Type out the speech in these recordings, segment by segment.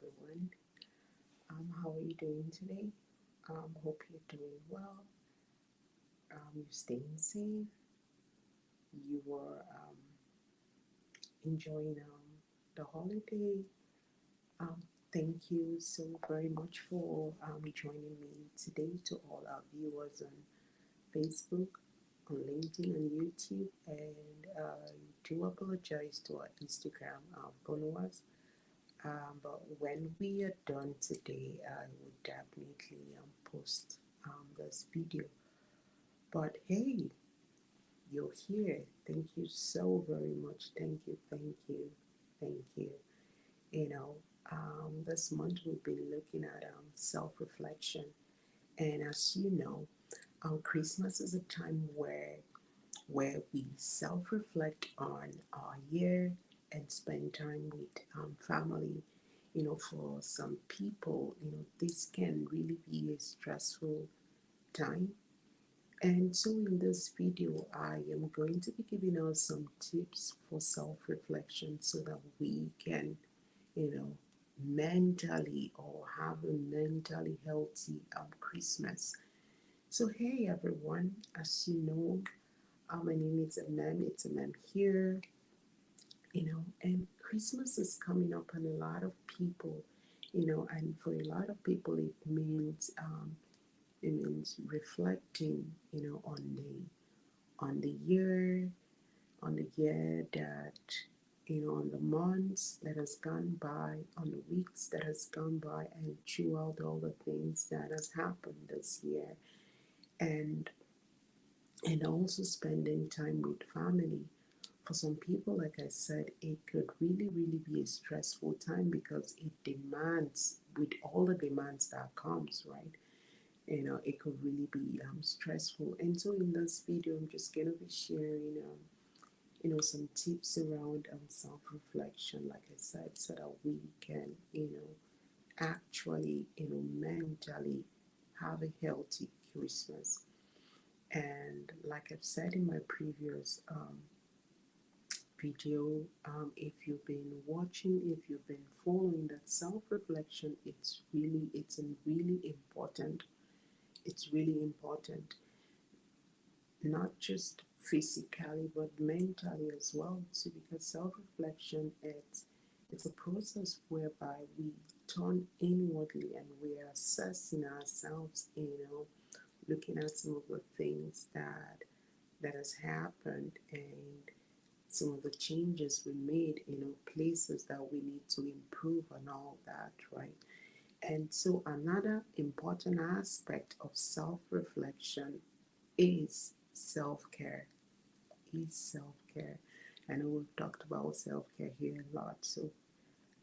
everyone. How are you doing today? Hope you're doing well. You're staying safe. You are enjoying the holiday. Um, Thank you so very much for joining me today to all our viewers on Facebook, on LinkedIn, and YouTube. And I do apologize to our Instagram followers. But when we are done today, I would definitely post this video. But hey, you're here. Thank you so very much. Thank you. You know, this month we'll be looking at self-reflection, and as you know, Christmas is a time where we self-reflect on our year and spend time with family. For some people, this can really be a stressful time. And so in this video, I am going to be giving us some tips for self-reflection so that we can, you know, mentally or have a mentally healthy Christmas. So hey everyone, as you know, my name is Amem. It's Amem here. And Christmas is coming up, and a lot of people, and for a lot of people, it means reflecting, on the year, on the year that, on the months that has gone by, on the weeks that has gone by, and throughout all the things that has happened this year, and and also spending time with family. For some people, like I said, it could really be a stressful time because it demands, with all the demands that comes, right? It could really be stressful. And so in this video, I'm just gonna be sharing, some tips around self-reflection, like I said, so that we can, actually, mentally have a healthy Christmas. And like I've said in my previous video, if you've been watching, if you've been following, that self-reflection, really important. It's really important, not just physically but mentally as well too, because self-reflection, it's a process whereby we turn inwardly and we are assessing ourselves, looking at some of the things that has happened, and some of the changes we made, places that we need to improve and all that, right? And so another important aspect of self-reflection is self-care. Is self-care. I know we've talked about self-care here a lot. So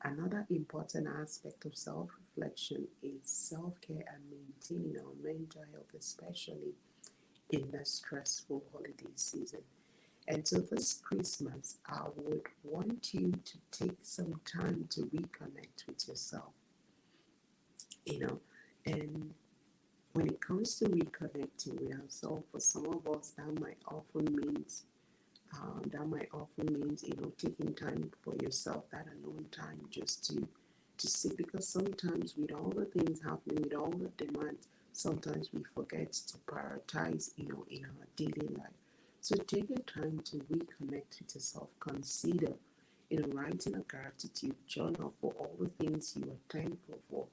another important aspect of self-reflection is self-care and maintaining our mental health, especially in the stressful holiday season. And so this Christmas, I would want you to take some time to reconnect with yourself, you know, and when it comes to reconnecting with ourselves, for some of us, that might often means taking time for yourself, that alone time, just to sit, because sometimes with all the things happening, with all the demands, sometimes we forget to prioritize, in our daily life. So take your time to reconnect with yourself. Consider, writing a gratitude journal for all the things you are thankful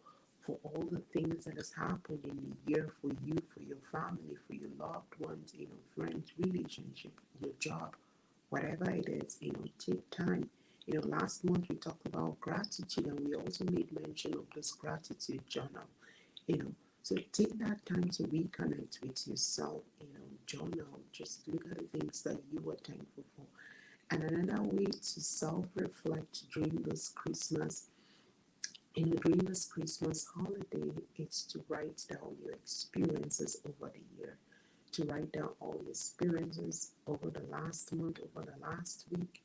for all the things that has happened in the year, for you, for your family, for your loved ones, friends, relationship, your job, whatever it is, take time. Last month we talked about gratitude, and we also made mention of this gratitude journal, you know. So take that time to reconnect with yourself, journal, just look at the things that you were thankful for. And another way to self-reflect during this Christmas, during this Christmas holiday, is to write down your experiences over the year, to write down all your experiences over the last month, over the last week,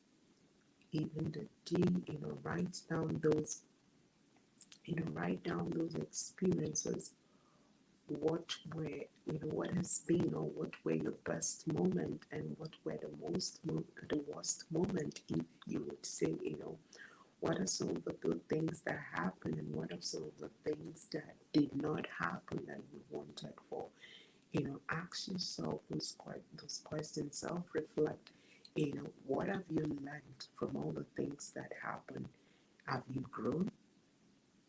even the day, write down those experiences. What has been, or what were your best moment, and what were the worst moment, if you would say, What are some of the good things that happened, and what are some of the things that did not happen that you wanted for? Ask yourself those questions, self-reflect. What have you learned from all the things that happened? Have you grown?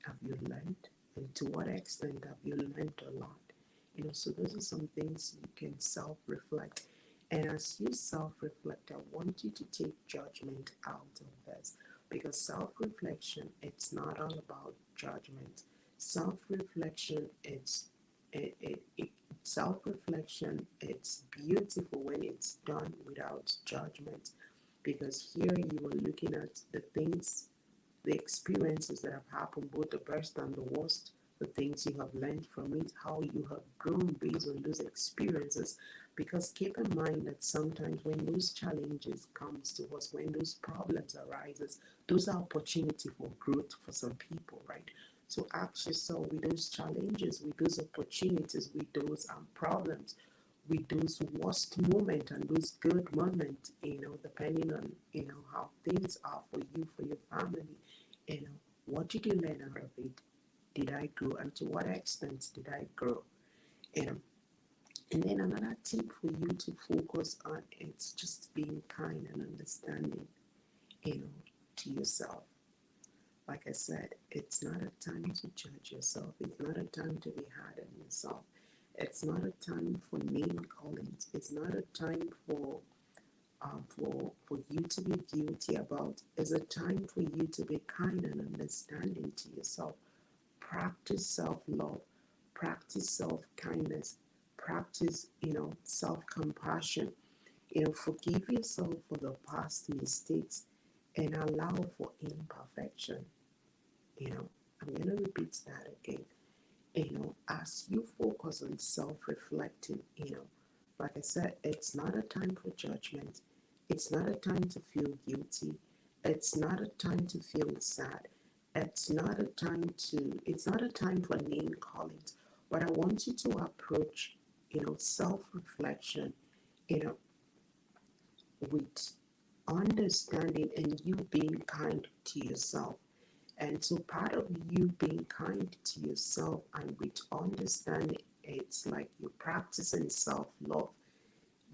Have you learned? And to what extent have you learned a lot? So those are some things you can self-reflect. And as you self-reflect, I want you to take judgment out of this, because self-reflection, it's not all about judgment. Self-reflection, self-reflection, it's beautiful when it's done without judgment, because here you are looking at the things, the experiences that have happened, both the best and the worst, the things you have learned from it, how you have grown based on those experiences. Because keep in mind that sometimes when those challenges comes to us, when those problems arises, those are opportunity for growth for some people, right? So ask yourself, with those challenges, with those opportunities, with those problems, with those worst moments and those good moments, depending on how things are for you, for your family, you know, what did you learn out of it? Did I grow? And to what extent did I grow? You know, and then another tip for you to focus on, it's just being kind and understanding, to yourself. Like I said, it's not a time to judge yourself. It's not a time to be hard on yourself. It's not a time for name calling. It's not a time for you to be guilty about. It's a time for you to be kind and understanding to yourself. Practice self-love, practice self-kindness, practice, self-compassion. Forgive yourself for the past mistakes and allow for imperfection. I'm going to repeat that again. As you focus on self-reflecting, like I said, it's not a time for judgment. It's not a time to feel guilty. It's not a time to feel sad. It's not a time for name callings. But I want you to approach, self-reflection, you know, with understanding and you being kind to yourself. And so part of you being kind to yourself and with understanding, it's like you're practicing self-love,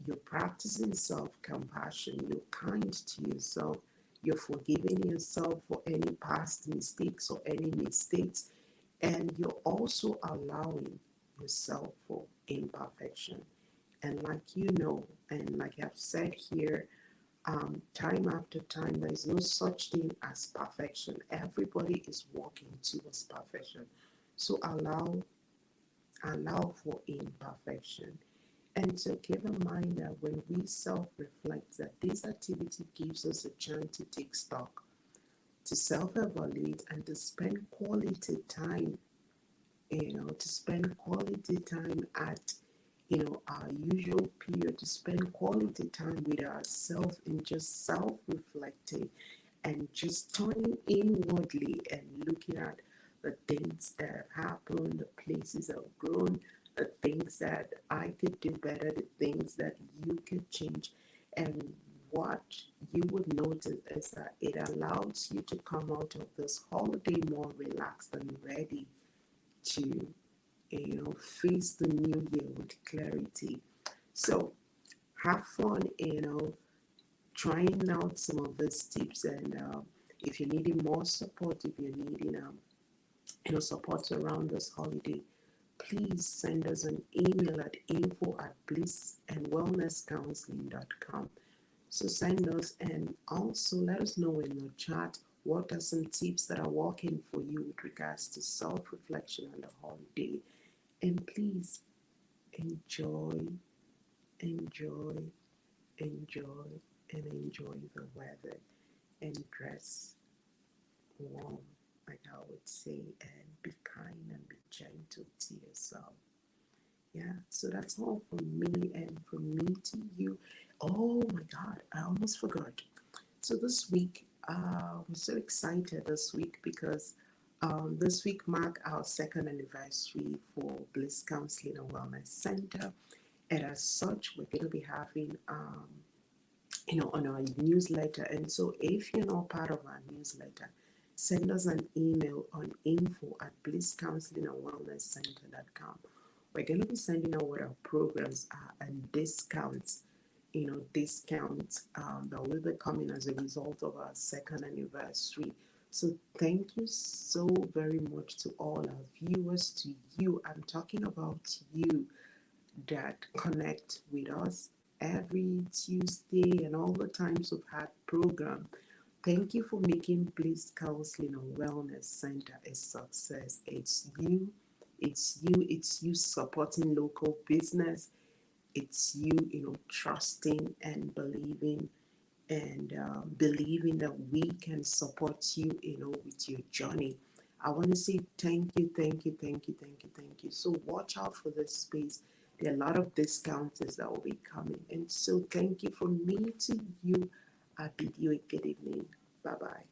you're practicing self-compassion, you're kind to yourself, you're forgiving yourself for any past mistakes or any mistakes, and you're also allowing yourself for imperfection. And and like I've said here, time after time, there is no such thing as perfection. Everybody is working towards perfection. So allow for imperfection. And so keep in mind that when we self-reflect, that this activity gives us a chance to take stock, to self-evaluate, and to spend quality time, at our usual period, to spend quality time with ourselves and just self-reflecting and just turning inwardly and looking at the things that have happened, the places I've grown, the things that I could do better, the things that you could change. And what you would notice is that it allows you to come out of this holiday more relaxed and ready to face the new year with clarity. So have fun, trying out some of these tips. And if you're needing more support, if you're needing support around this holiday, please send us an email at info@blissandwellnesscounseling.com. So send us, and also let us know in the chat what are some tips that are working for you with regards to self-reflection on the holiday. And please enjoy, enjoy, enjoy, and enjoy the weather, and dress warm, like I would say, and be kind and be gentle to yourself. Yeah, so that's all from me, and from me to you. Oh my God, I almost forgot. So this week, we're so excited this week because this week marked our second anniversary for Bliss Counseling and Wellness Center. And as such, we're going to be having, on our newsletter. And so if you're not part of our newsletter, send us an email on info@blisscounselingandwellnesscenter.com. We're going to be sending out what our programs are and discounts, discounts that will be coming as a result of our second anniversary. So thank you so very much to all our viewers, to you. I'm talking about you that connect with us every Tuesday and all the times we've had program. Thank you for making Bliss Counseling and Wellness Center a success. It's you supporting local business. It's you, trusting and believing that we can support you, with your journey. I want to say thank you, thank you, thank you, thank you, thank you. So watch out for this space. There are a lot of discounts that will be coming. And so thank you from me to you. I bid you a good evening. Bye bye.